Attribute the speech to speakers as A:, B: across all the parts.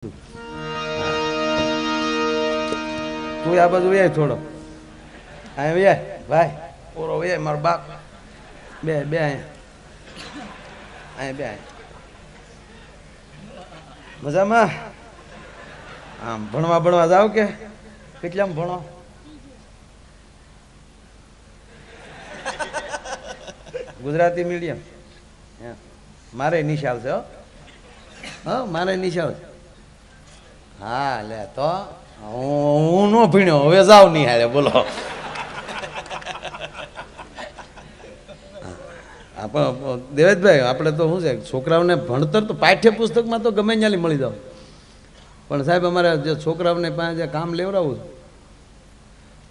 A: તું આ બાજુ વ્યાય થોડો અહીંયા વ્યાય ભાઈ ઓરો વ્યાય મારો બાપ બે બે અહીંયા બે મજામાં આમ ભણવા જાવ કે કેટલામાં ભણો ગુજરાતી મીડિયમ મારે નિશાળ છે હા મારે નિશાળ છે હા લે તો હું નો ભીણ્યો હવે જાવ નહીં હાલે બોલો દેવેશભાઈ આપણે તો શું છે છોકરાઓને ભણતર તો પાઠ્યપુસ્તકમાં તો ગમે ત્યાંથી મળી જાવ પણ સાહેબ અમારે જે છોકરાઓને પાસે જે કામ લેવડાવું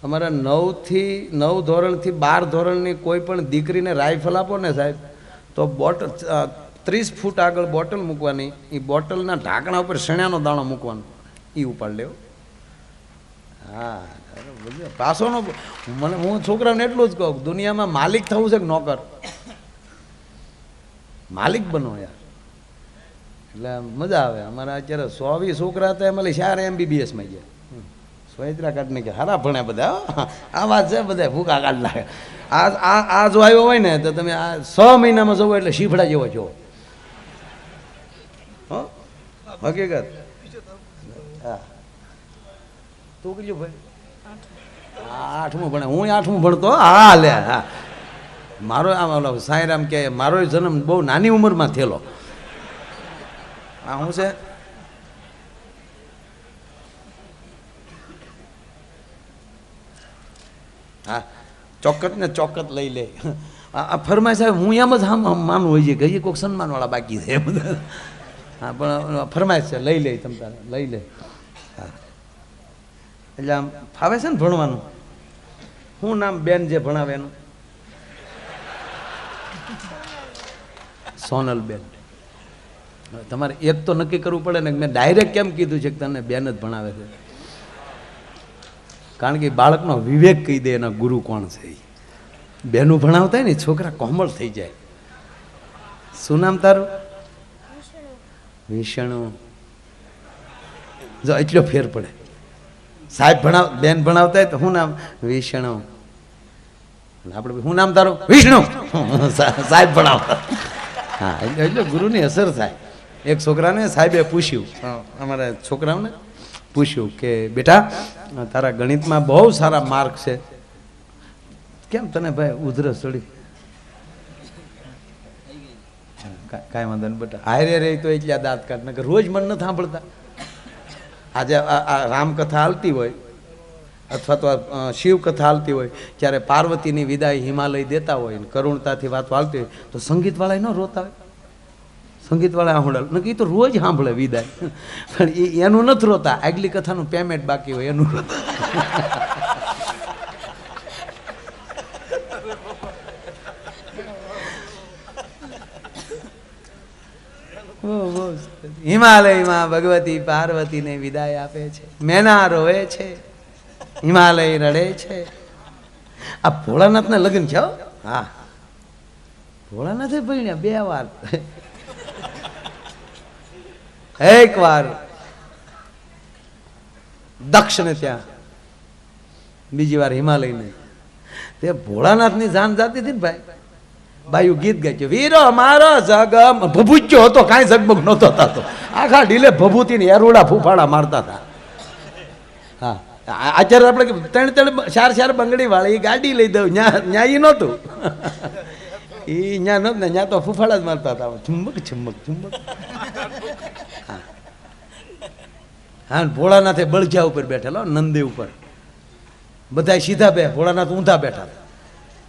A: અમારા 9 ધોરણથી 12 ધોરણની કોઈ પણ દીકરીને રાઇફલ આપો ને સાહેબ તો બોટલ 30 ફૂટ આગળ બોટલ મૂકવાની એ બોટલના ઢાંકણા ઉપર શેણાનો દાણો મૂકવાનો એ ઉપાડ લેવો હા પાસોનો મને હું છોકરાને એટલું જ કહું દુનિયામાં માલિક થવું છે કે નોકર માલિક બનો યાર એટલે મજા આવે અમારા અત્યારે 120 છોકરા હતા એમાં 4 MBBSમાં ગયા સોયત્રા કાઢને કે હારા ભણ્યા બધા આ વાત છે બધા ભૂકા કાઢ લાગે આ જો આવ્યો હોય ને તો તમે આ 6 મહિનામાં જવો એટલે શીફડા જેવો છો હકીકત હા તું કીધું ભાઈ 8મું ભણે હું 8મું ભણતો હા લે હા મારો આમ સાંઈરામ કે મારો જન્મ બહુ નાની ઉંમરમાં થયેલો હા શું છે હા ચોક્કસ ને ચોક્કસ લઈ લે આ ફરમાય સાહેબ હું એમ જ આમ માનું હોય છે કે હજી કોઈક સન્માનવાળા બાકી છે બધા હા પણ ફરમાય છે લઈ લે તમ તારે લઈ લે હા એટલે આમ ફાવે છે ને ભણવાનું શું નામ બેન જે ભણાવે એનું સોનલબેન તમારે એક તો નક્કી કરવું પડે ને મેં ડાયરેક્ટ કેમ કીધું છે કે તને બેન જ ભણાવે છે કારણ કે બાળકનો વિવેક કહી દે એના ગુરુ કોણ છે બેનું ભણાવતા હોય ને છોકરા કોમળ થઈ જાય શું નામ તારું વિષ્ણુ જો એટલો ફેર પડે સાહેબ બેન ભણાવતા હોય તો શું નામ વિષ્ણુ આપણે શું નામ તારું વિષ્ણુ સાહેબ ભણાવતા હા એટલે ગુરુની અસર થાય એક છોકરાને સાહેબે પૂછ્યું અમારા છોકરાઓને પૂછ્યું કે બેટા તારા ગણિતમાં બહુ સારા માર્ક છે કેમ તને ભાઈ ઉધરસ ચડી કાંઈ વાંધો નહીં બેટા હારે રહી તો એટલે દાંત કાઢ નકર રોજ મન નથી સાંભળતા આજે આ રામકથા હાલતી હોય અથવા તો શિવ કથા હાલતી હોય ત્યારે પાર્વતીની વિદાય હિમાલય દેતા હોય ને કરુણતાથી વાતો હાલતી હોય તો સંગીતવાળા ન રોતા હોય સંગીતવાળા સાંભળે નક્કી તો રોજ સાંભળે વિદાય પણ એનું નથી રોતા આગલી કથાનું પેમેન્ટ બાકી હોય એનું રોતા હિમાલયમાં ભગવતી પાર્વતીને વિદાય આપે છે મેના રોવે છે હિમાલય રડે છે આ ભોળાનાથને લગ્ન છે હા ભોળાનાથે ભણ્યા 2 વાર એક વાર દક્ષને ત્યાં બીજી વાર હિમાલયને તે ભોળાનાથની જાન જાતી હતી ને ભાઈ બાયુ ગીત ગાય વીરો મારો જગ ભભૂચ્યો હતો કાંઈ ઝગમગ નહોતો થતો આખા ઢીલે ભભૂતિને એરુડા ફૂફાડા મારતા હતા હા અત્યારે આપણે 3-4 બંગડી વાળી ગાડી લઈ દઉં ન્યા એ નહોતું એ ન્યા નહોતું ને ન્યા તો ફૂફાડા જ મારતા હતા ચુંબક ચુંબક ચુંબક હા ભોળાનાથે બળજા ઉપર બેઠેલો નંદી ઉપર બધા સીધા બે ભોળાનાથ ઊંધા બેઠા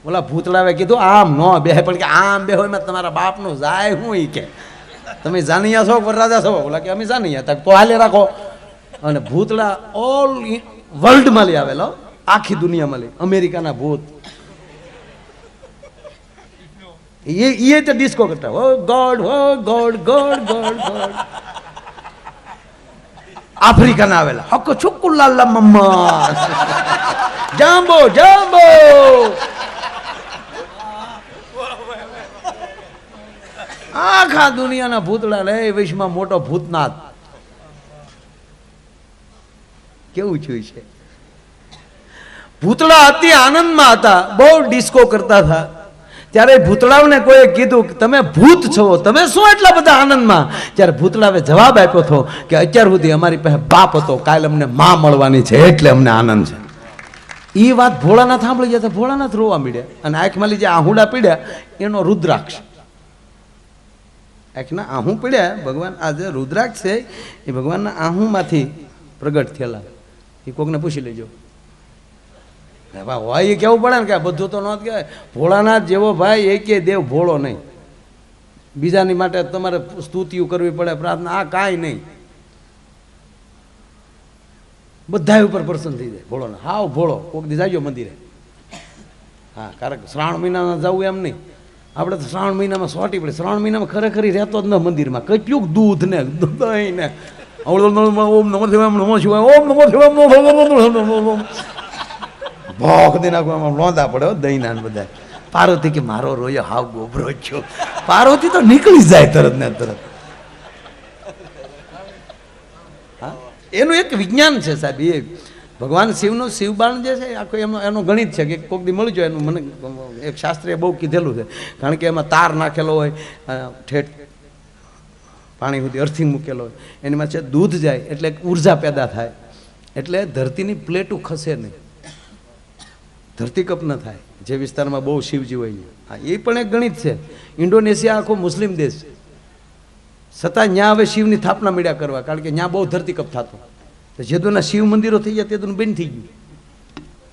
A: ઓલા ભૂતળાવે કીધું આમ નો બે પણ કે આમ બે હોય તમારા બાપનું જાય હું એ કે તમે જાનિયા છો વરરાજા છો ઓલા કે અમે જાનિયા તક તો હાલે રાખો અને ભૂતળા ઓલ વર્લ્ડમાં લઈ આવેલો આખી દુનિયામાં લઈ અમેરિકાના ભૂત એ તો ડિસ્કો કરતા હો ગોડ ગોડ ગોડ ગોડ આફ્રિકાના આવેલા હકો છુકુલાલા મમ્મા જાંબો જાંબો આખા દુનિયાના ભૂતળા લે વિશ્વમાં મોટો ભૂતનાથ કેવું થયું છે. ભૂતળા અતિ આનંદમાં હતા, બહુ ડિસ્કો કરતા હતા. ત્યારે ભૂતળાઓને કોઈએ કીધું કે તમે ભૂત છો, તમે શું એટલા બધા આનંદમાં? ત્યારે ભૂતળાએ જવાબ આપ્યો હતો કે અત્યાર સુધી અમારી પાસે બાપ હતો, કાલ અમને માં મળવાની છે એટલે અમને આનંદ છે. એ વાત ભોળાનાથ સાંભળી ગયા, ભોળાનાથ રોવા મળ્યા અને આંખમાં જે આહુડા પીડ્યા એનો રુદ્રાક્ષ. આંખના આહું પીડ્યા, ભગવાન આ જે રુદ્રાક્ષ છે એ ભગવાનના આહુમાંથી પ્રગટ થયેલા. એ કોકને પૂછી લેજો. હોય એ કેવું પડે ને કે બધું તો ન કહેવાય. ભોળાનાથ જેવો ભાઈ એકે દેવ ભોળો નહીં. બીજાની માટે તમારે સ્તુતિઓ કરવી પડે, પ્રાર્થના, આ કાંઈ નહીં. બધા ઉપર પ્રસન્ન થઈ જાય ભોળો. હાવ ભોળો. કોક દી જાજો મંદિરે. હા, કારણ શ્રાવણ મહિનામાં જવું એમ નહીં. આપણે તો શ્રાવણ મહિનામાં સોટી પડે. શ્રાવણ મહિનામાં ખરેખર રહેતો જ ન મંદિરમાં. કેટલું દૂધ ને દહીં ને ઓમ નમો શિવાય, નમો શિવાય, ઓમ નમો શિવાય, ભોખ દઈ નાખવામાં લોંદા પડે દહીં ના બધા. પાર્વતી કે મારો રોયો હાવ ગોબરો છો. પાર્વતી તો નીકળી જાય તરત ને તરત. હા, એનું એક વિજ્ઞાન છે સાહેબ. એ ભગવાન શિવનું શિવબાણ જે છે આખો એનું ગણિત છે કે કોક દી મળી જાય. એનું મને એક શાસ્ત્રીએ બહુ કીધેલું છે. કારણ કે એમાં તાર નાખેલો હોય, ઠેઠ પાણી સુધી અર્થિંગ મૂકેલો હોય, એનીમાં છે દૂધ જાય એટલે ઉર્જા પેદા થાય, એટલે ધરતીની પ્લેટું ખસે નહીં, ધરતીકપ ન થાય. જે વિસ્તારમાં બહુ શિવજી હોય. હા, એ પણ એક ગણિત છે. ઇન્ડોનેશિયા આખો મુસ્લિમ દેશ છે, છતાં ત્યાં હવે શિવની સ્થાપના મળ્યા કરવા, કારણ કે ત્યાં બહુ ધરતીકપ થતો. તો જેદુના શિવ મંદિરો થઈ ગયા તેદુનું બંધ થઈ ગયું.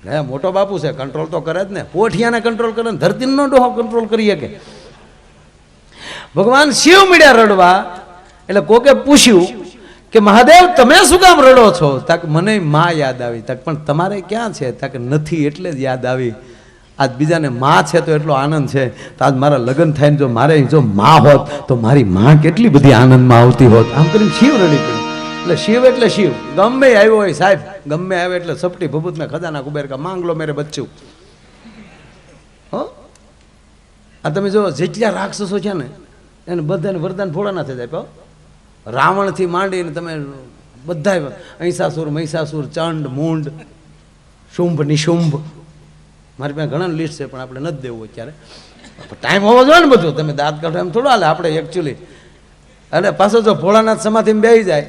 A: હે, મોટો બાપુ છે, કંટ્રોલ તો કરે જ ને. પોઠિયાને કંટ્રોલ કરે ને ધરતીનો ડોહો કંટ્રોલ કરી શકે. ભગવાન શિવ મળ્યા રડવા. એટલે કોકે પૂછ્યું કે મહાદેવ તમે શું કામ રડો છો? તાક મને માં યાદ આવી. તાક પણ તમારે ક્યાં છે? તાક નથી એટલે જ યાદ આવી. આજ બીજાને માં છે તો એટલો આનંદ છે, તો આજ મારા લગ્ન થાય ને જો મારે જો માં હોત તો મારી માં કેટલી બધી આનંદમાં આવતી હોત. આમ કરીને શિવ રડી પડ્યું. એટલે શિવ એટલે શિવ. ગમે આવ્યો હોય સાહેબ, ગમે આવે એટલે સપટી ભભૂત મેં ખજાના કુબેર કા માંગ લો મેરે બચ્ચું. હો, આ તમે જો જેટલા રાક્ષસો છે ને એને બધાને વરદાન ભોળાનાથે જ આપ્યો. રાવણથી માંડીને તમે બધા, અહિંસાસુર, મહિષાસુર, ચંડ, મૂંડ, શુંભ, નિશુંભ, મારી પાસે ઘણા લિસ્ટ છે પણ આપણે નથી દેવું અત્યારે. ટાઈમ હોવો જોઈએ ને બધું. તમે દાંત કાઢો એમ થોડો હાલે આપણે એકચ્યુઅલી. અને પાછો જો ભોળાનાથ સમાધિમાં બેસી જાય,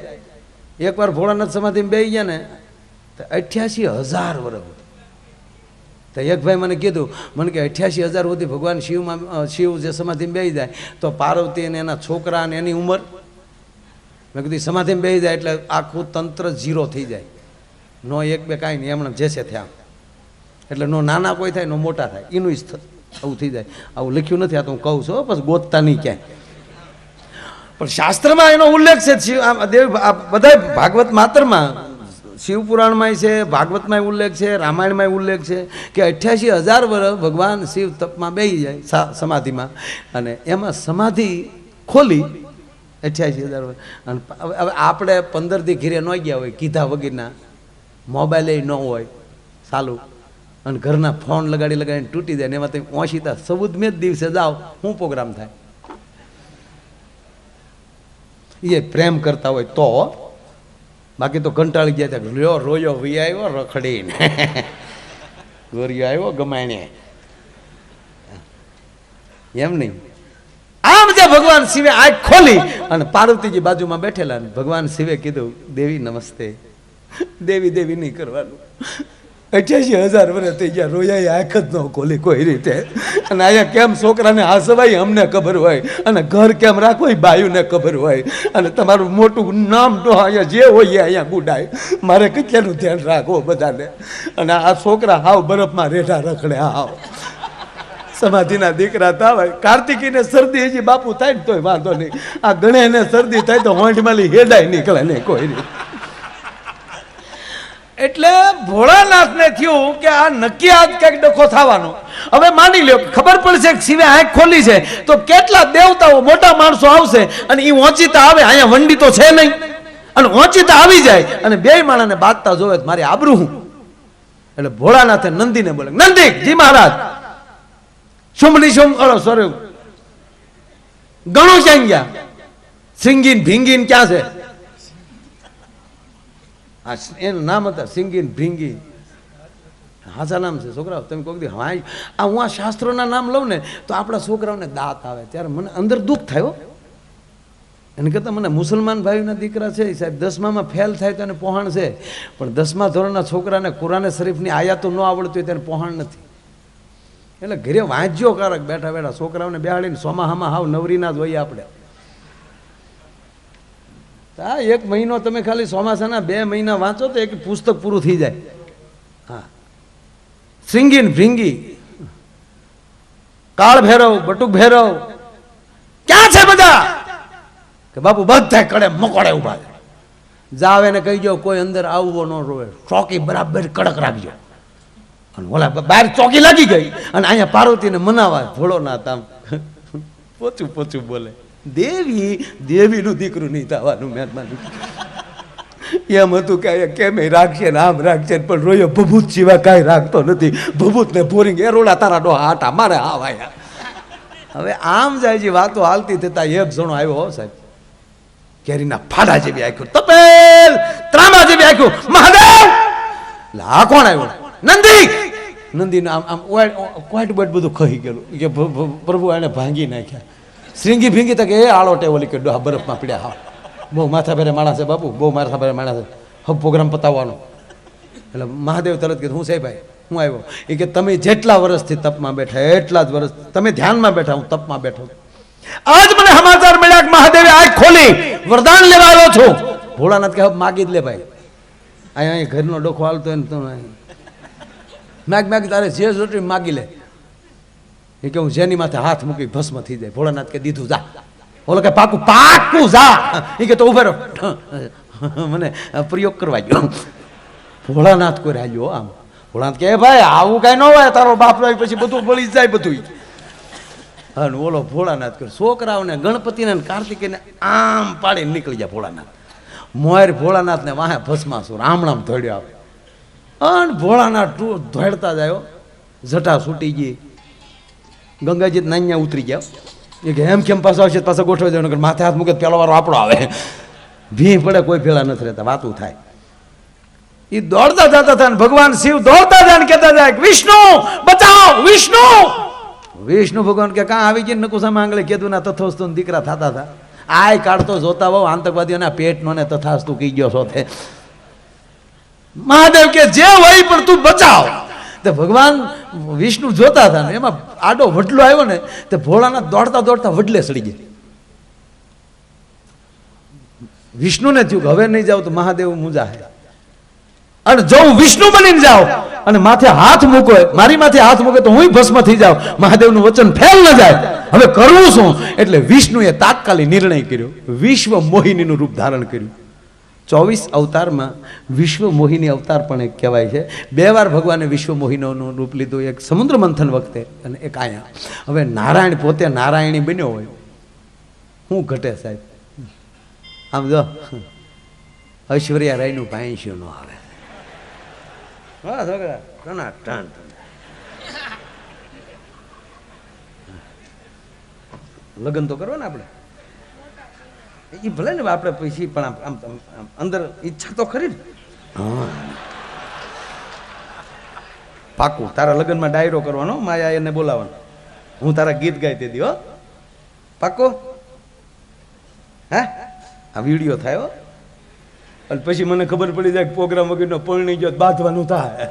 A: એકવાર ભોળાનાથ સમાધિમાં બેસી ગયા ને તો 88,000 વર્ષ. તો એક ભાઈ મને કીધું, મને કે 88,000 સુધી ભગવાન શિવ જે સમાધિમાં બેસી જાય તો પાર્વતી અને એના છોકરા અને એની ઉંમર, મેં કીધું સમાધિમાં બેસી જાય એટલે આખું તંત્ર ઝીરો થઈ જાય. નો એક બે કાંઈ નહીં, એમણે જેસે થયા. એટલે નો નાના કોઈ થાય, નો મોટા થાય, એનું જ આવું થઈ જાય. આવું લખ્યું નથી, આ તો હું કહું છું, પછી ગોતતા નહીં ક્યાંય. પણ શાસ્ત્રમાં એનો ઉલ્લેખ છે. દેવ બધા ભાગવત માત્રમાં, શિવપુરાણમાં છે, ભાગવતમાં ઉલ્લેખ છે, રામાયણમાં ઉલ્લેખ છે કે 88,000 વર્ષ ભગવાન શિવ તપમાં બેસી જાય સમાધિમાં. અને એમાં સમાધિ ખોલી 88,000 વર્ષ. અને હવે આપણે 15 દી ઘીરે ન ગયા હોય, કીધા વગરના, મોબાઈલ ન હોય ચાલુ, અને ઘરના ફોન લગાડીને તૂટી જાય ને એમાં તમે ઓછીતા સબૂત મેં જ દિવસે જાઓ, શું પ્રોગ્રામ થાય? એ પ્રેમ કરતા હોય તો, બાકી તો કંટાળી ગયા ત્યાં લ્યો રોયો વી આવ્યો રખડીને ગોરિયો આવ્યો ગમાયને, એમ નહીં. આમ જે ભગવાન શિવે આંખ ખોલી અને પાર્વતીજી બાજુમાં બેઠેલા, ભગવાન શિવે કીધું દેવી નમસ્તે. દેવી દેવી નહીં કરવાનું. 88,000 વર્ષ થઈ ગયા, રોયાએ આંખ જ ન ખોલી કોઈ રીતે. અને અહીંયા કેમ છોકરાને હાસવાય અમને ખબર હોય, અને ઘર કેમ રાખવું બાયુને ખબર હોય, અને તમારું મોટું નામ તો અહીંયા જે હોય અહીંયા ગુડાય. મારે કેટલાનું ધ્યાન રાખવો બધાને. અને આ છોકરા હાવ બરફમાં રેઠા રખડે. હાવ સમાધિના દીકરા થાય. કાર્તિકીને શરદી હજી બાપુ થાય ને તોય વાંધો નહીં, આ ગણેશને શરદી થાય તો હોંઠમાંથી હેડાય નીકળે નહીં કોઈ રીતે. એટલે ભોળાનાથને થયું કે આ નક્કી આજ કંઈક ડખો થવાનો. હવે માની લ્યો ખબર પડશે કે શિવે આંખ ખોલી છે તો કેટલા દેવતાઓ મોટા માણસો આવશે, અને એ ઓચિતા આવે. અહીંયા વંડી તો છે નહીં, અને ઓચિતા આવી જાય અને બે માણસને બાંધતા જોવે મારી આબરૂ હું. એટલે ભોળાનાથે નંદીને બોલે, નંદી જી મહારાજ, શુંભની શુંભ, સોરી ગણો ક્યાં ગયા? સિંગીન ભીંગીન ક્યાં છે? આ એનું નામ હતા સિંગી ભીંગી, હાજા નામ છે છોકરાઓ. તમે કોઈ દી હા આ હું આ શાસ્ત્રોના નામ લઉં ને તો આપણા છોકરાઓને દાંત આવે ત્યારે મને અંદર દુઃખ થયો. એને કરતાં મને મુસલમાન ભાઈના દીકરા છે સાહેબ 10મામાં ફેલ થાય તો એને પહોંચ છે, પણ 10મા ધોરણના છોકરાને કુરાને શરીફની આયાતો ન આવડતી હોય તેને પહોંચ નથી. એટલે ઘરે વાંચ્યો કારક બેઠા બેઠા છોકરાઓને બેહાડીને સોમાહામાં હાવ નવરીના જ હોઈએ આપણે. હા 1 મહિનો તમે ખાલી ચોમાસાના 2 મહિના વાંચો તો એક પુસ્તક પૂરું થઈ જાય. હા સિંગીન ભીંગી, કાળ ભૈરવ, બટુક ભૈરવ ક્યાં છે બધા? કે બાપુ બધા કડે મકોડે ઉભા છે. જાવ એને કહી દો કોઈ અંદર આવવો ન રોવે, ચોકી બરાબર કડક રાખજો. અને ઓલા બહાર ચોકી લાગી ગઈ અને અહીંયા પાર્વતીને મનાવા ભોળોનાથ આમ પોચું પોચું બોલે, દેવીનું દીકરું નહીં થવાનું મહેરબાની. એમ હતું કે કેમ રાખશે ને આમ રાખશે પણ રોયો ભભૂત સિવાય કાંઈ રાખતો નથી. ભભૂત ને બોરિંગ એરોડા તારા ડો આટા મારે આવાયા. હવે આમ જાય છે વાતો હાલતી થતા એક જણો આવ્યો હો સાહેબ, કેરીના ફાડા જેવી આખ્યું, તપેલ ત્રામા જેવી આખ્યું, મહાદેવ. આ કોણ આવ્યો? નંદી. નંદીને આમ આમ કોઈટ બોટ બધું ખહી ગયેલું કે પ્રભુ એને ભાંગી નાખ્યા. શ્રીંગી ભીંગી તક એ આળો ટેવલી કે ડોહા બરફમાં પીડ્યા. હા બહુ માથા ભેરે માણસ છે બાપુ, બહુ માથા ભેરે માણસ છે, હવે પ્રોગ્રામ પતાવવાનો. એટલે મહાદેવ તરત કીધું હું સાહેબ ભાઈ હું આવ્યો. એ કે તમે જેટલા વર્ષથી તપમાં બેઠા એટલા જ વર્ષ તમે ધ્યાનમાં બેઠા, હું તપમાં બેઠો. આજ મને સમાચાર મળ્યા કે મહાદેવે આંખ ખોલી વરદાન લેવા આવ્યો છું. ભોળાનાથ કે હવે માગી જ લે ભાઈ, અહીંયા ઘરનો ડોખો હાલતો એને તો માગ તારે જે જોટી માગી લે. એ કે હું જેની માથે હાથ મૂકી ભસ્મ થઈ જાય. ભોળાનાથ કે દીધું જા. ઓલો કે પાકું પાકું જા. એ કે તો ઉભે રહો મને પ્રયોગ કરવા ગયો. ભોળાનાથ કોઈ રાખ્યો આમ. ભોળાનાથ કે ભાઈ આવું કઈ ન હોય, તારો બાપ રહી પછી બધું બળી જાય બધું. અને ઓલો ભોળાનાથ કરે છોકરાઓને ગણપતિને કાર્તિકેયને આમ પાડીને નીકળી જાય ભોળાનાથ. મોર ભોળાનાથને વાહે ભસ્માસુર આમણામ ધોડ્યો આવે. અને ભોળાનાથ ધોડતા જાય, જટા છૂટી ગઈ. ગંગાજી નાન્યા ઉતરી ગયા. એ કે એમ કેમ પાછો આવશે પાછા ગોઠવી દેવાનું, માથે હાથ મૂકે પેલો વારો આપણો આવે. ભી પડે કોઈ ભેળા નથી રહેતા, વાતું થાય. એ દોડતા જતા હતા, ભગવાન શિવ દોડતા જાય કહેતા જાય વિષ્ણુ બચાવ, વિષ્ણુ. વિષ્ણુ ભગવાન કે કાં આવી ગઈ નકુસા માંગલે કીધું ના તથોસ્તુ દીકરા થતા હતા. આય કાઢતો જોતા બહુ આતંકવાદીઓના પેટનો ને તથાસ્તુ કહી ગયો છો તે. મહાદેવ કે જે હોય પણ તું બચાવ. તો ભગવાન વિષ્ણુ જોતા હતા ને એમાં આડો વડલો આવ્યો ને તે ભોળાનાથ દોડતા દોડતા વડલે સડી ગયા. વિષ્ણુને થયું કે હવે નહીં જાવ તો મહાદેવ મુંજા હે, અને જો હું વિષ્ણુ બનીને જાઉં અને માથે હાથ મૂકો, મારી માથે હાથ મૂકે તો હું ભસ્મ થઈ જાઉં, મહાદેવનું વચન ફેલ ન જાય. હવે કરવું શું? એટલે વિષ્ણુએ તાત્કાલિક નિર્ણય કર્યો, વિશ્વ મોહિનીનું રૂપ ધારણ કર્યું. 24 અવતારમાં વિશ્વ મોહિની અવતાર પણ એક કહેવાય છે. 2 વાર ભગવાને વિશ્વ મોહિનીનું રૂપ લીધું, એક સમુદ્ર મંથન વખતે અને એક આયા. હવે નારાયણ પોતે નારાયણી બન્યો હોય, શું ઘટે સાહેબ? આમ જો ઐશ્વર્યા રાયનું પાંચ્યું ન આવે. હા છોકરા ટના ટન લગ્ન તો કરવા ને આપણે, એ ભલે ને આપણે પછી પણ આમ અંદર ઈચ્છા તો ખરી ને. હા પાકું તારા લગ્નમાં ડાયરો કરવાનો, માયા એને બોલાવવાનો, હું તારા ગીત ગાઈ દેતી હો. પાકું? હે આ વિડીયો થાય અને પછી મને ખબર પડી જાય પ્રોગ્રામ વગરનો પરણી ગયો બાંધવાનું થાય.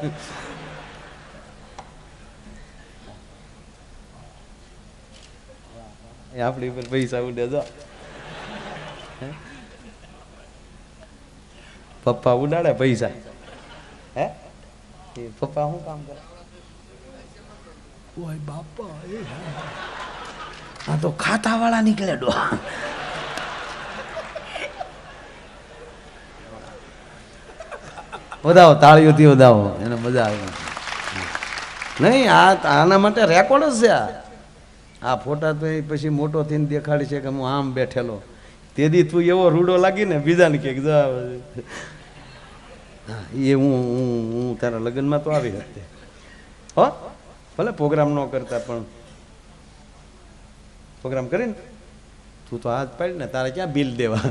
A: આપણી ઉપર પૈસા ઉડે જો. પપ્પા ઉડાડે પૈસા. હે પપ્પા શું કામ કરે? ઓય બાપા આ તો ખાતા વાળા નીકળે ડો. વધાવો તાળીઓથી વધાવો, એને મજા આવે. નહીં આના માટે રેકોર્ડ જ છે. આ ફોટા તો પછી મોટો થઈને દેખાડી છે કે હું આમ બેઠેલો. તેથી તું એવો રૂડો લાગી ને બીજાને કે એ હું તારા લગ્નમાં તો આવી હતી હો. ભલે પ્રોગ્રામ ન કરતા પણ પ્રોગ્રામ કરીને તું તો હાથ પાડી ને તારે ક્યાં બિલ દેવા.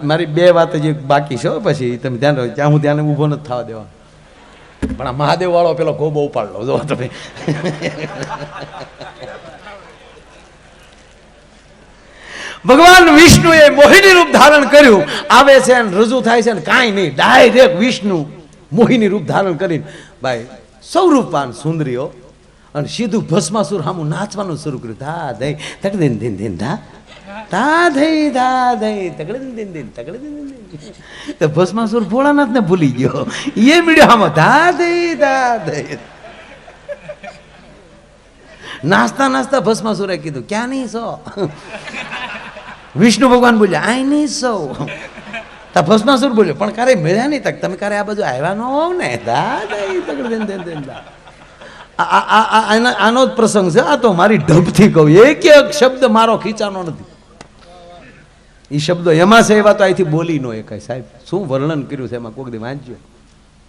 A: મારી બે વાત જ બાકી છે પછી તમે ધ્યાન રાખો ત્યાં હું ધ્યાન ઊભો નથી થવા દેવા પણ આ મહાદેવ વાળો પેલો ગોબો ઉપાડ લો જો તમે ભગવાન વિષ્ણુએ મોહિની રૂપ ધારણ કર્યું આવે છે અને રજૂ થાય છે ને કાંઈ નહીં ડાયરેક્ટ વિષ્ણુ મોહિની રૂપ ધારણ કરીને ભાઈ સૌરૂપાન સુંદરીઓ અને સીધું ભસ્માસુર સામું નાચવાનું શરૂ કર્યું ધા દઈ તકડે દિન દિન ધા ધા દઈ તકડે દિન દિન તકડે દિન તો ભસ્માસુર ભોળાનાથ ને ભૂલી ગયો એ મીડિયો આમાં ધા દઈ નાચતા નાચતા ભસ્માસુરે કીધું ક્યાં નહીં સો વિષ્ણુ ભગવાન બોલ્યા આઈ નહીં સો તા ભસ્માસુર બોલ્યો પણ કારે મળ્યા નહીં તક તમે કારે આ બધું આવ્યા ન હોવ ને ધા દઈ તકડે દિન દિન ધા આનો જ પ્રસંગ છે આ તો મારી ઢબથી કહું એક એક શબ્દ મારો ખીચાનો નથી એ શબ્દો એમાં છે એવા તો અહીંથી બોલી નો એકાય સાહેબ શું વર્ણન કર્યું છે એમાં કોઈક દી વાંચજો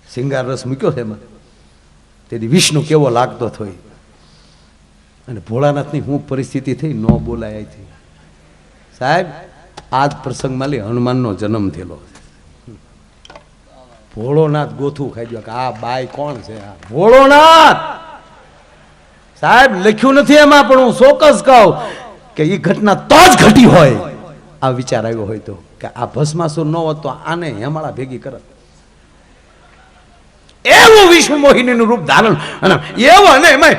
A: શિંગાર રસ મૂક્યો છે એમાં તેથી વિષ્ણુ કેવો લાગતો થયો અને ભોળાનાથની શું પરિસ્થિતિ થઈ ન બોલાય અહીંથી સાહેબ આ જ પ્રસંગમાં લે હનુમાનનો જન્મ થયેલો ભોળોનાથ ગોથું ખાઈ ગયો કે આ બાઈ કોણ છે આ ભોળોનાથ સાહેબ લખ્યું નથી એમાં પણ હું ચોક્કસ કહું કે એ ઘટના તો જ ઘટી હોય આ વિચાર આવ્યો હોય તો કે આ ભસ્માસુર ન હોત તો આને હેમાળા ભેગી કરત એવું વિષ્ણુ મોહિનીનું રૂપ ધારણ અને એવું અને એમાં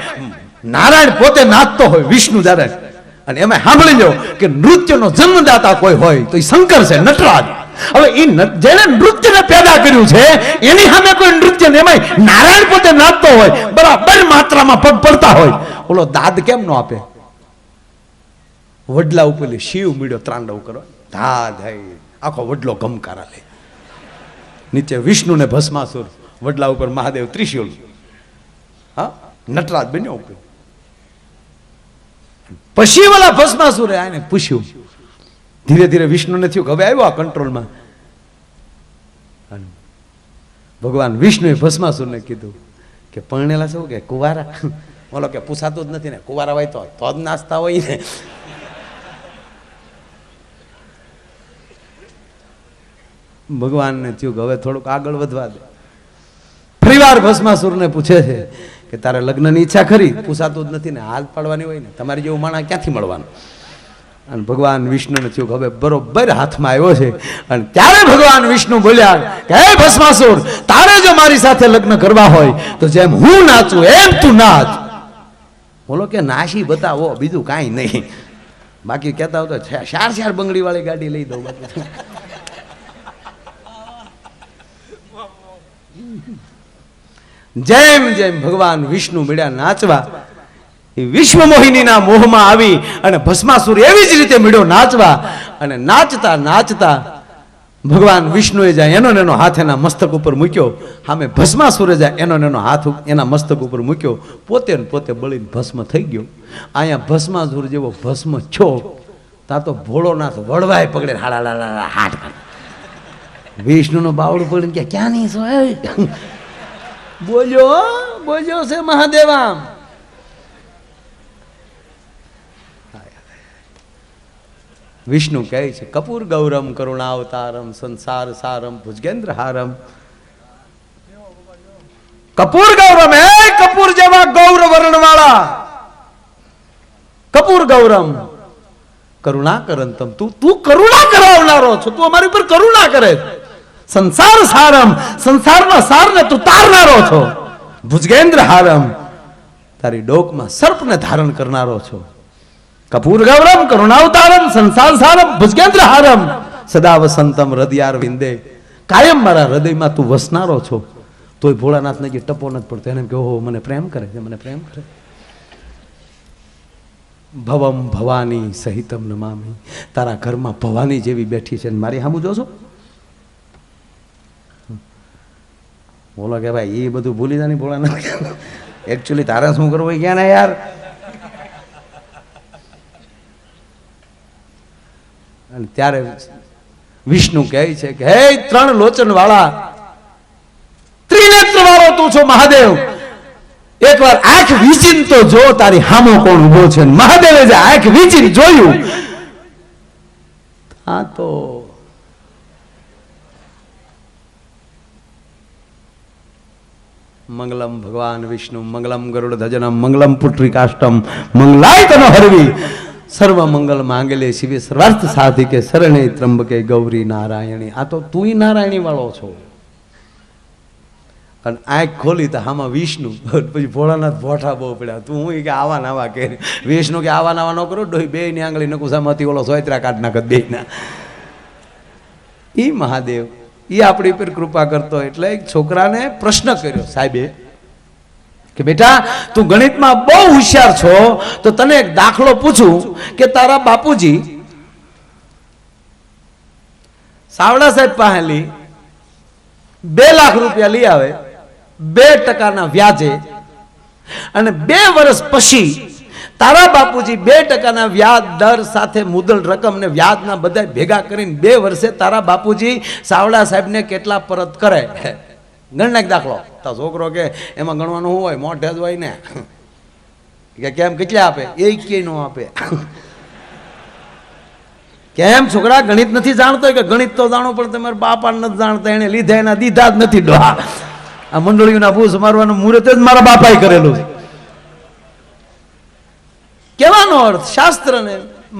A: નારાયણ પોતે નાચતો હોય વિષ્ણુ નારાયણ અને એમાં સાંભળી લો કે નૃત્યનો જન્મદાતા કોઈ હોય તો એ શંકર છે નટરાજ હવે એ જેને નૃત્યને પેદા કર્યું છે એની સામે કોઈ નૃત્ય એમાં નારાયણ પોતે નાચતો હોય બરાબર માત્રામાં પગ પડતા હોય ઓલો દાદ કેમ નો આપે વડલા ઉપર શિવ મીડ્યો ત્રાંડવ કરો ધા ધાઈ આખો વડલો ગમકારા લે નીચે વિષ્ણુ ને ભસ્માસુર વડલા ઉપર મહાદેવ ત્રિશુલ હા નટરાજ બન્યો ઉપર પછી વાળા ભસ્માસુરે આને પૂછ્યું ધીરે ધીરે વિષ્ણુને થયું કે હવે આવ્યો આ કંટ્રોલમાં ભગવાન વિષ્ણુએ ભસ્માસુરને કીધું કે પરણેલા છો કે કુવારા બોલો કે પૂછાતું જ નથી ને કુવારા હોય તો જ નાચતા હોય ને ભગવાનને થયું કે હવે થોડુંક આગળ વધવા દે ફરીવાર ભસ્માસુરને પૂછે છે કે તારે લગ્નની ઈચ્છા ખરી પૂછાતું જ નથી ને હાથ પાડવાની હોય ને તમારી જેવું માણસ ક્યાંથી મળવાનું અને ભગવાન વિષ્ણુને થયું કે હવે બરોબર હાથમાં આવ્યો છે અને ત્યારે ભગવાન વિષ્ણુ બોલ્યા કે હે ભસ્માસુર તારે જો મારી સાથે લગ્ન કરવા હોય તો જેમ હું નાચું એમ તું નાચ બોલો કે નાશી બતાવો બીજું કાંઈ નહીં બાકી કહેતા હોય તો ચાર બંગડી વાળી ગાડી લઈ દઉં જેમ જેમ ભગવાન વિષ્ણુ મળ્યા નાચવા વિશ્વ મોહિનીના મોહમાં આવી અને ભસ્માસુર એવી જ રીતે મળ્યો નાચવા અને નાચતા નાચતા ભગવાન વિષ્ણુએ જાય એનો હાથ એના મસ્તક ઉપર મૂક્યો સામે ભસ્માસુરે જાય એનો હાથ એના મસ્તક ઉપર મૂક્યો પોતે પોતે બળીને ભસ્મ થઈ ગયો અહીંયા ભસ્માસુર જેવો ભસ્મ છો ત્યાં તો ભોળોનાથ વળવાય પકડે હાડા હાથ વિષ્ણુનો બાવડું પડીને કે ક્યાં નહીં સો બોલ્યો છે મહાદેવા વિષ્ણુ કહે છે કપૂર ગૌરમ કરુણાવતારમ સંસાર સારમ ભુજગેન્દ્ર હારમ કપૂર ગૌરમ હે કપૂર જેવા ગૌર વર્ણ વાળા કપૂર ગૌરમ કરુણા કરંતમ તું કરુણા કરાવનારો છો તું અમારી ઉપર કરુણા કરે સંસાર સારમ સંસારના સારને તું તારનારો છો ભુજગેન્દ્ર હારમ તારી ડોકમાં સર્પને ધારણ કરનારો છો કપૂર ગૌરમ કરુણાવતારમ સંસાર સારમ ભુજગેન્દ્ર હારમ સદા વસંતમ હૃદયાર વિંદે કાયમ મારા હૃદયમાં તું વસનારો છો તોય ભોળાનાથને જે ટપો નથી પડતો એને કહો મને પ્રેમ કરે છે મને પ્રેમ કરે ભવમ ભવાની સહિતમ નમામી તારા ઘરમાં ભવાની જેવી બેઠી છે મારી સામું જોશો બોલો કે ભાઈ એ બધું ભૂલી જાની ભોળાનાથ એકચ્યુઅલી તારે શું કરવું ક્યાં ને યાર અને ત્યારે વિષ્ણુ કહે છે કે હે ત્રણ લોચન વાળા ત્રિનેત્ર વાળો તું છો મહાદેવ એકવાર આંખ વીંચીને તો જો તારી હામો કોણ ઉભો છે મહાદેવે જે આંખ વીંચીને જોયું આ તો મંગલમ ભગવાન વિષ્ણુ મંગલમ ગરુડ ધજનમ મંગલમ પુત્રિકાષ્ટમ મંગલાય તનો હરવી સર્વ મંગલ માંગલે શિવે સર્વાર્થ સાધિકે શરણે ત્રંબકે ગૌરી નારાયણી. આ તો તુંય નારાયણી વાળો છો. અને આંખ ખોલી તો આમાં વિષ્ણુ, પછી ભોળાનાથ ભોઠા બહુ પડ્યા. તું હું કે આવા નાવા કે વિષ્ણુ કે આવા નાવા ન કરો ડોઈ બે ની આંગળી નકુસામાંથી ઓલો સોયત્રા કાઢ નાખત બે ના. ઈ મહાદેવ ઈ આપણી પર કૃપા કરતો. એટલે એક છોકરાને પ્રશ્ન કર્યો સાહેબે કે બેટા તું ગણિતમાં બહુ હોશિયાર છો, તો તને એક દાખલો પૂછું કે તારા બાપુજી સાવડા સાહેબ પાસેથી 2 લાખ રૂપિયા લઈ આવે 2% વ્યાજે, અને 2 વર્ષ પછી તારા બાપુજી 2% વ્યાજ દર સાથે મુદલ રકમ ને વ્યાજના બધા ભેગા કરીને 2 વર્ષે તારા બાપુજી સાવડા સાહેબને કેટલા પરત કરે? ગણ નાખ દાખલો. તો છોકરો કે એમાં ગણવાનું શું હોય, મોઢે જ હોય ને. કે કેમ કેટલા આપે? એ નો આપે. કેમ છોકરા ગણિત નથી જાણતો? કે ગણિત તો જાણો પણ તમારા બાપા નથી જાણતા, એને લીધા એના દીધા જ નથી. ડોહા આ મંડળીઓના ભૂસ મારવાનું મુહૂર્ત જ મારા બાપાએ કરેલું છે. કહેવાનો અર્થ શાસ્ત્રને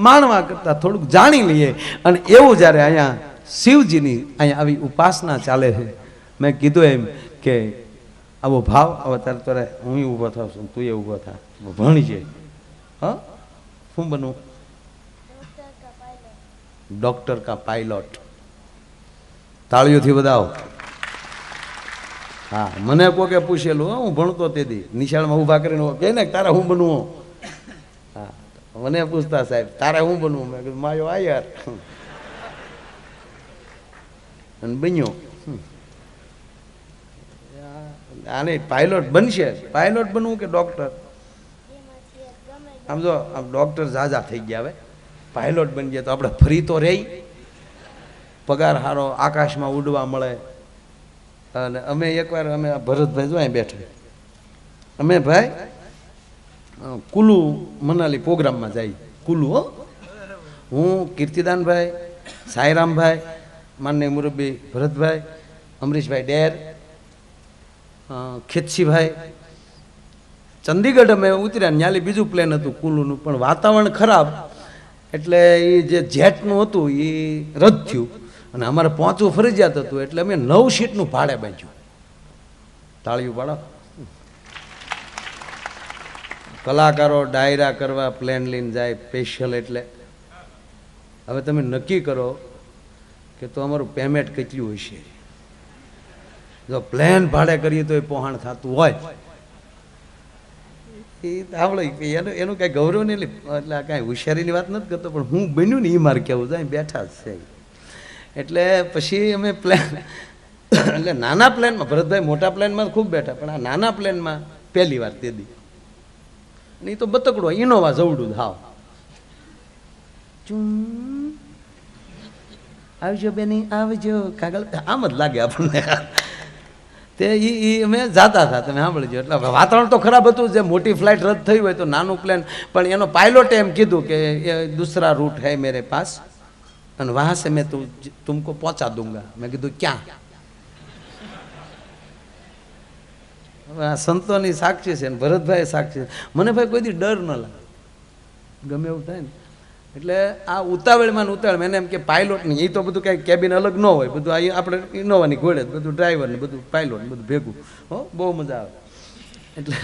A: માણવા કરતા થોડુંક જાણી લઈએ. અને એવું જ્યારે અહીંયા શિવજીની અહીંયા આવી ઉપાસના ચાલે છે, મેં કીધું એમ કે આવો ભાવ હવે તારે હું ઊભો થાવ છું, તું એ ઊભો થા, ભણી છે. હા શું બનવું? ડોક્ટર કા પાયલોટ. તાળીઓથી બધાઓ. હા મને કોકે પૂછેલું, હું ભણતો તેથી નિશાળમાં ઊભા કરીને કે ને તારે હું બનવું? હા મને પૂછતા સાહેબ તારે હું બનવું? મેં કીધું માયો આ યાર. અને બન્યો. આને પાયલોટ બનશે. પાયલોટ બનવું કે ડોક્ટર? આમ જો આમ ડોક્ટર ઝાઝા થઈ ગયા, હવે પાયલોટ બની ગયા તો આપણે ફરી તો રહી, પગાર સારો, આકાશમાં ઉડવા મળે. અને અમે એકવાર અમે ભરતભાઈ જો અહીં બેઠા, અમે ભાઈ કુલુ મનાલી પ્રોગ્રામમાં જઈએ. કુલુ હો, હું કીર્તિદાનભાઈ, સાંઈરામભાઈ, માનનીય મુરબ્બી ભરતભાઈ, અમરીશભાઈ ડેર, ખેતસીભાઈ, ચંદીગઢ અમે ઉતર્યા. ન્યાલી બીજું પ્લેન હતું કુલુનું, પણ વાતાવરણ ખરાબ એટલે એ જે જેટનું હતું એ રદ થયું અને અમારે પહોંચવું ફરજિયાત હતું. એટલે અમે 9 સીટનું ભાડે બાંધ્યું. તાળીઓ પાડો. કલાકારો ડાયરા કરવા પ્લેન લઈને જાય સ્પેશિયલ. એટલે હવે તમે નક્કી કરો કે તો અમારું પેમેન્ટ કેટલું હશે. જો પ્લેન ભાડે કરીએ તો એ પહોંચ થતું હોય એ આવડે. એનું કાંઈ ગૌરવ નહીં, એટલે કાંઈ હોશિયારીની વાત નથી કરતો, પણ હું બન્યું ને એ મારે કહેવું જાય બેઠા જ છે. એટલે પછી અમે પ્લેન, એટલે નાના પ્લેનમાં, ભરતભાઈ મોટા પ્લેનમાં ખૂબ બેઠા, પણ આ નાના પ્લેનમાં પહેલી વાર તે દી. અને એ તો બતકડો ઇનોવા જવડું હાવ. આવજો બેની આવજો કાગળ, આમ જ લાગે આપણને. તે એ અમે જાતા હતા, તમે સાંભળજો. એટલે વાતાવરણ તો ખરાબ હતું. જે મોટી ફ્લાઇટ રદ થઈ હોય તો નાનું પ્લેન, પણ એનો પાયલોટે એમ કીધું કે એ દૂસરા રૂટ है मेरे पास અને वहाँ से मैं तुमको पहुंचा दूंगा. મેં કીધું ક્યાં? હવે આ સંતોની સાક્ષી છે ને ભરતભાઈ સાક્ષી છે. મને ભાઈ કોઈ દી ડર ન લાગે, ગમે એવું થાય ને. એટલે આ ઉતાવળમાં ને ઉતાવળ, એને એમ કે પાયલોટ નહીં, એ તો બધું કાંઈ કેબિન અલગ ન હોય, બધું અહીં આપણે ઇનોવાની ઘોડે બધું, ડ્રાઈવર ને બધું પાયલોટ બધું ભેગું. હો બહુ મજા આવે. એટલે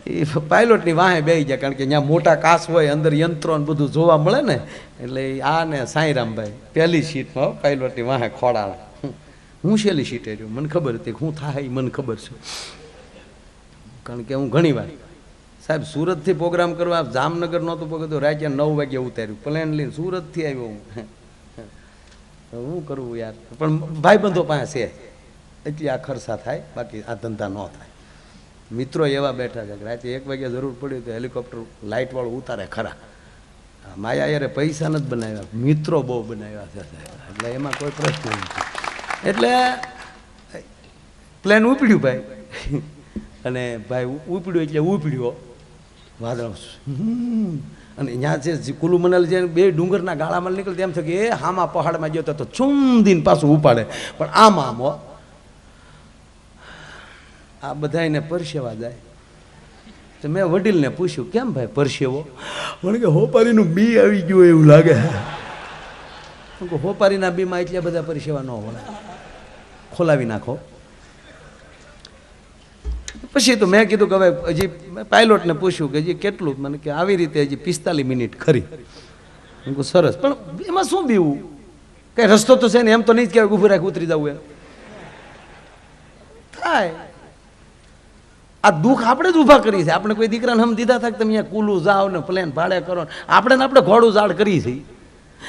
A: એ પાયલોટની વાહે બેસી જાય, કારણ કે ત્યાં મોટા કાચ હોય, અંદર યંત્રો ને બધું જોવા મળે ને. એટલે આ ને સાંઈરામભાઈ પહેલી સીટમાં પાયલોટની વાહે ખોડાણા. હું છેલ્લી સીટે રહ્યો. મને ખબર હતી હું થાય એ મને ખબર છે, કારણ કે હું ઘણી વાર સાહેબ સુરતથી પ્રોગ્રામ કરવા જામનગર નહોતું પગતું, રાતે 9 વાગે ઉતાર્યું પ્લેન લઈને સુરતથી આવ્યો હું. શું કરવું યાર, પણ ભાઈબંધો પાસે છે એટલી આ ખર્ચા થાય, બાકી આ ધંધા ન થાય. મિત્રો એવા બેઠા છે કે રાતે 1 વાગે જરૂર પડી તો હેલિકોપ્ટર લાઇટવાળું ઉતારે ખરા. માયા યારે પૈસા નથી બનાવ્યા, મિત્રો બહુ બનાવ્યા છે સાહેબ. એટલે એમાં કોઈ પ્રશ્ન નથી. એટલે પ્લેન ઉપડ્યું ભાઈ, અને ભાઈ ઉપડ્યું એટલે ઉપડ્યો વાદળ. અને ત્યાં છે કુલુ મનાલી જે 2 ડુંગરના ગાળામાં નીકળે એમ થાય કે એ હામા પહાડમાં ગયો તો ચૂંદીને પાછું ઉપાડે, પણ આમ આ બધાને પરસેવા જાય. તો મેં વડીલને પૂછ્યું, કેમ ભાઈ પરસેવો? મને કે હોપારીનું બી આવી ગયું એવું લાગે. હોપારીના બીમાં એટલા બધા પરસેવા ન હોય, ખોલાવી નાખો. પછી તો મેં કીધું કે હવે હજી પાયલોટને પૂછ્યું કે હજી કેટલું? મને કે આવી રીતે હજી 45 મિનિટ ખરી. મેં કહું સરસ, પણ એમાં શું બીવું? કઈ રસ્તો તો છે ને, એમ તો નહીં જ કહેવાય ઊભું રાખી ઉતરી જવું. એમ થાય. આ દુઃખ આપણે જ ઊભા કરી છે. આપણે કોઈ દીકરાને હમ દીધા થાય કે તમે અહીંયા કુલું જાઓ ને પ્લેન ભાડે કરો, આપણે ઘોડું ઝાડ કરી છે.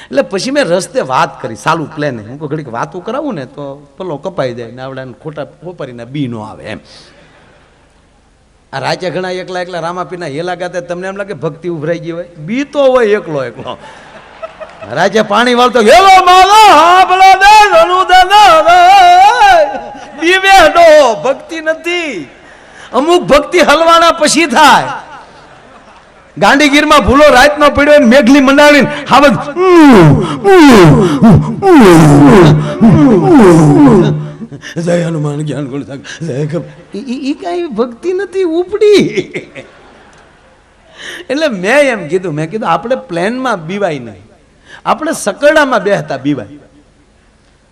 A: એટલે પછી મેં રસ્તે વાત કરી સાલું પ્લેન. હું કોઈ ઘડીક વાતું કરાવું ને તો પલો કપાઈ જાય ને આવડા ખોટા હોપારીના બી નો આવે. એમ આ રાજા ઘણા એકલા એકલા રામાપીના હેલા ગાતા, તમને એમ લાગે ભક્તિ ઉભરાઈ ગઈ હોય? બી તો હોય એકલો એકલો. રાજા પાણી વાળતો હેલો માલો હાબળો દે બીવેડો. ભક્તિ નથી. અમુક ભક્તિ હલવાના પછી થાય. ગાંધીગીરમાં ભૂલો રાતનો પડ્યો ને મેઘલી મંડાણી હાવજ જય હનુમાન જ્ઞાન ગુણ ઈ કઈ ભક્તિ નથી ઉપડી. એટલે મેં એમ કીધું, આપણે પ્લેનમાં બીવાય નહીં, આપણે સકડામાં બેહતા બીવાય.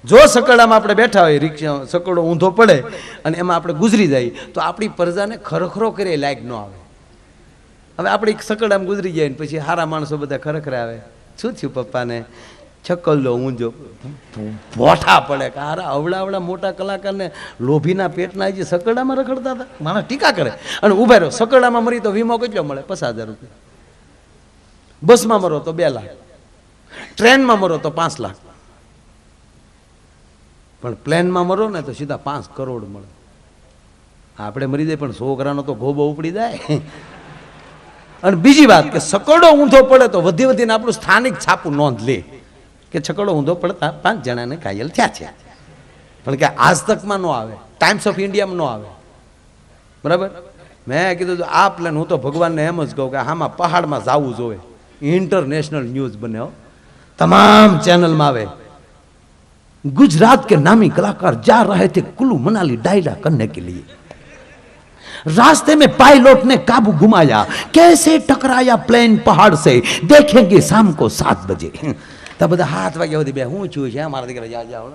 A: જો સકડામાં આપણે બેઠા હોય, રિક્ષા સકડો ઊંધો પડે અને એમાં આપણે ગુજરી જાય તો આપણી પ્રજાને ખરખરો કરે લાયક ન આવે. હવે આપણે સકડામાં ગુજરી જાય ને પછી હારા માણસો બધા ખરખરે આવે, શું થયું પપ્પાને? છકલ્લો ઊંઝો ભોઠા પડે કે હારા અવડા મોટા કલાકારને લોભીના પેટના જે સકડામાં રખડતા હતા, માણસ ટીકા કરે. અને ઉભા રહ્યો, સકડામાં મરી તો વીમો કેટલો મળે? 50,000 રૂપિયા. બસમાં મરો તો 2 લાખ, ટ્રેનમાં મરો તો 5 લાખ, પણ પ્લેનમાં મરો ને તો સીધા 5 કરોડ મળે. આપણે મરી જાય પણ છોકરાનો તો ગોબો ઉપડી જાય. અને બીજી વાત કે સકડો ઊંધો પડે તો વધી વધીને આપણું સ્થાનિક છાપું નોંધ લે કે છકડો ઊંધો પડતા 5 જણાને ઘાયલ થયા છે. પણ કે આજ તકમાં ન આવે, ટાઈમ્સ ઓફ ઇન્ડિયામાં ન આવે. બરાબર? મેં કીધું આ પ્લાન હું તો ભગવાનને એમ જ કહું કે આમાં પહાડમાં જવું જોઈએ. इंटरनेशनल न्यूज बने हो, तमाम चैनल में आवे। गुजरात के नामी कलाकार जा रहे थे कुल्लू मनाली डायरा करने के लिए, रास्ते में पायलट ने काबू घुमाया, कैसे टकराया प्लेन पहाड़ से, देखेंगे शाम को 7 बजे। तब બધા 7 વાગ્યા સુધી બે હું છું છે મારા દીકરા જાઓ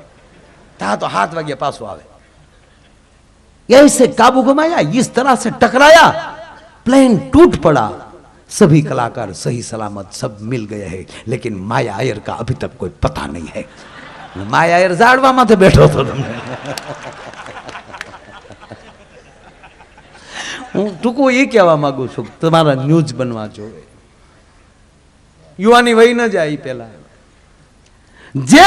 A: તા તો 7 વાગ્યા પાછો આવે। ऐसे काबू घुमाया, इस तरह से टकराया, प्लेन टूट पड़ा, सभी कलाकार सही सलामत सब मिल गए हैं, लेकिन माया आयर का अभी तक कोई पता नहीं है। माया आयर जाड़वा माथे बैठो तो तुमने हूँ टूंकू ये कहवा मांगू छू, तुम्हारा न्यूज बनवा जोए, युवानी वही न जाए पहला जे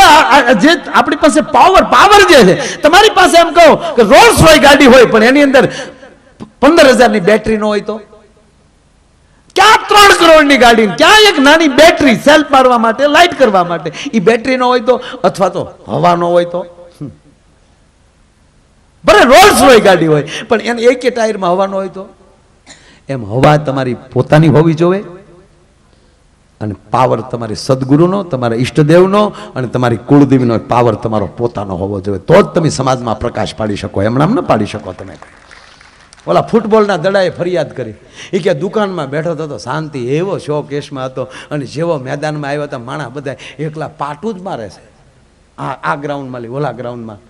A: जे अपनी पासे पावर पावर जे है तुम्हारी पासे हम कहो कि रोल्स रॉय गाड़ी होय पण एनी अंदर 15,000 ની બેટરી ન હોય તો क्या 3 करोड़ ની ગાડી क्या एक नानी બેટરી સેલ્ફ મારવા માટે લાઈટ કરવા માટે ઈ બેટરી ન હોય તો अथवा तो हवा न હોય तो भले रोल्स रॉय गाड़ी होय पण एने एक टायर में हवा न હોય तो एम हवा तमारी पोतानी होवी जोवे અને પાવર તમારી સદગુરુનો, તમારા ઈષ્ટદેવનો અને તમારી કુળદેવીનો પાવર તમારો પોતાનો હોવો જોઈએ, તો જ તમે સમાજમાં પ્રકાશ પાડી શકો, એમણામ ન પાડી શકો તમે। ઓલા ફૂટબોલના દડાએ ફરિયાદ કરી, એ કે દુકાનમાં બેઠો હતો શાંતિ, એવો શો કેસમાં હતો અને જેવો મેદાનમાં આવ્યો હતા માણા બધા એકલા પાટું જ મારે છે, આ ગ્રાઉન્ડમાં લી ઓલા ગ્રાઉન્ડમાં।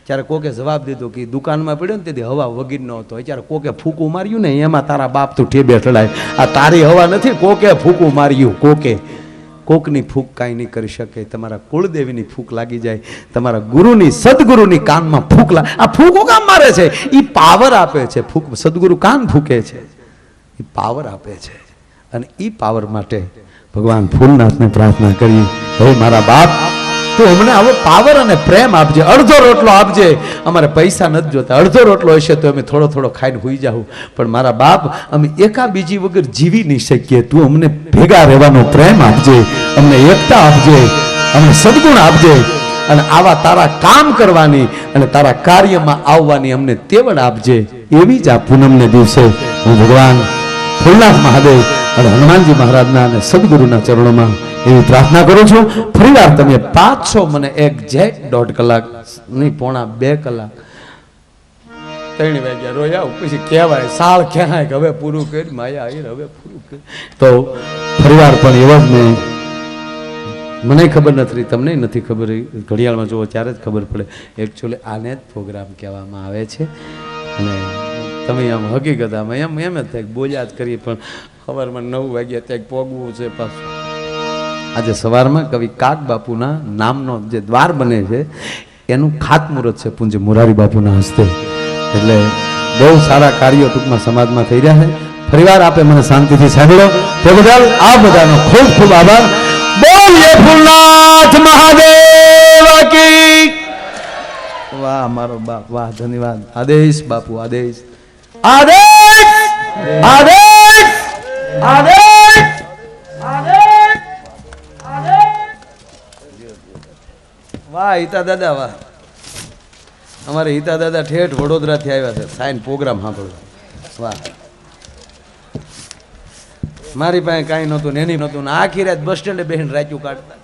A: ત્યારે કોકે જવાબ દીધો કે દુકાનમાં પડ્યો ને તેથી હવા વગીર ન હતો, ત્યારે કોકે ફૂકું માર્યું ને એમાં તારા બાપ તું ઠેબે ઠડાય, આ તારી હવા નથી, કોકે ફૂકું માર્યું, કોકની ફૂક કાંઈ નહીં કરી શકે, તમારા કુળદેવીની ફૂક લાગી જાય, તમારા ગુરુની સદગુરુની કાનમાં ફૂક આ ફૂકો કામ મારે છે, એ પાવર આપે છે, ફૂક સદગુરુ કાન ફૂકે છે, એ પાવર આપે છે। અને એ પાવર માટે ભગવાન ફૂલનાથને પ્રાર્થના કરી, હે મારા બાપ તો અમને આવો પાવર અને પ્રેમ આપજે, અડધો રોટલો આપજે, અમારે પૈસા નથી જોતા, અડધો રોટલો હશે તો અમે થોડો થોડો ખાઈને હોઈ જાઉં, પણ મારા બાપ અમે એકા બીજી વગર જીવી નહીં શકીએ, તું અમને ભેગા રહેવાનો પ્રેમ આપજે, અમને એકતા આપજે, અમને સદગુણ આપજે, અને આવા તારા કામ કરવાની અને તારા કાર્યમાં આવવાની અમને તેવડ આપજે। એવી જ આ પૂનમને દિવસે હું ભગવાન ફૂલનાથ મહાદેવ અને હનુમાનજી મહારાજના અને સદગુરુના ચરણોમાં એવી પ્રાર્થના કરું છું। ફરીવાર તમે પાછો મને એક્ઝેક્ટ 1.5 કલાક નહીં, 1.25 કલાક 3 વાગ્યા રોયા પછી કહેવાય સાળ ક્યાં કે હવે પૂરું કરી માયા આવી હવે પૂરું કરી. તો ફરીવાર પણ એવા જ મને ખબર નથી, તમને નથી ખબર, ઘડિયાળમાં જુઓ ત્યારે જ ખબર પડે. એકચ્યુઅલી આને જ પ્રોગ્રામ કહેવામાં આવે છે. અને તમે આમ હકીકત આમ એમ જ થાય બોલ્યા જ કરીએ, પણ સવારમાં 9 વાગ્યા ત્યાં પોગવું છે પાછું. આજે સવારમાં કવિ કાક બાપુના નામનો જે દ્વાર બને છે એનું ખાતમુહૂર્ત છે પૂજ્ય મોરારી બાપુના હસ્તે. એટલે બહુ સારા કાર્યો ટૂંકમાં સમાજમાં થઈ રહ્યા છે. ફરીવાર આપે મને શાંતિથી સાંભળો તે બદલ આ બધાનો ખૂબ ખૂબ આભાર. બોલીએ ફૂલનાથ મહાદેવ કી. વાહ મારો બાપ, વાહ, ધન્યવાદ. આદેશ બાપુ, આદેશ, આદેશ, આદેશ, આદેશ, આદેશ, આદેશ. વાહ હિતા દાદા, વાહ. અમારે હિતા દાદા ઠેઠ વડોદરાથી આવ્યા છે સાઈન પ્રોગ્રામ સાંભળવા. વાહ. મારી પાસે કાંઈ નહોતું ને એની નહોતું ને આખી રાત બસ સ્ટેન્ડે બેસીને રાખ્યું કાઢતા.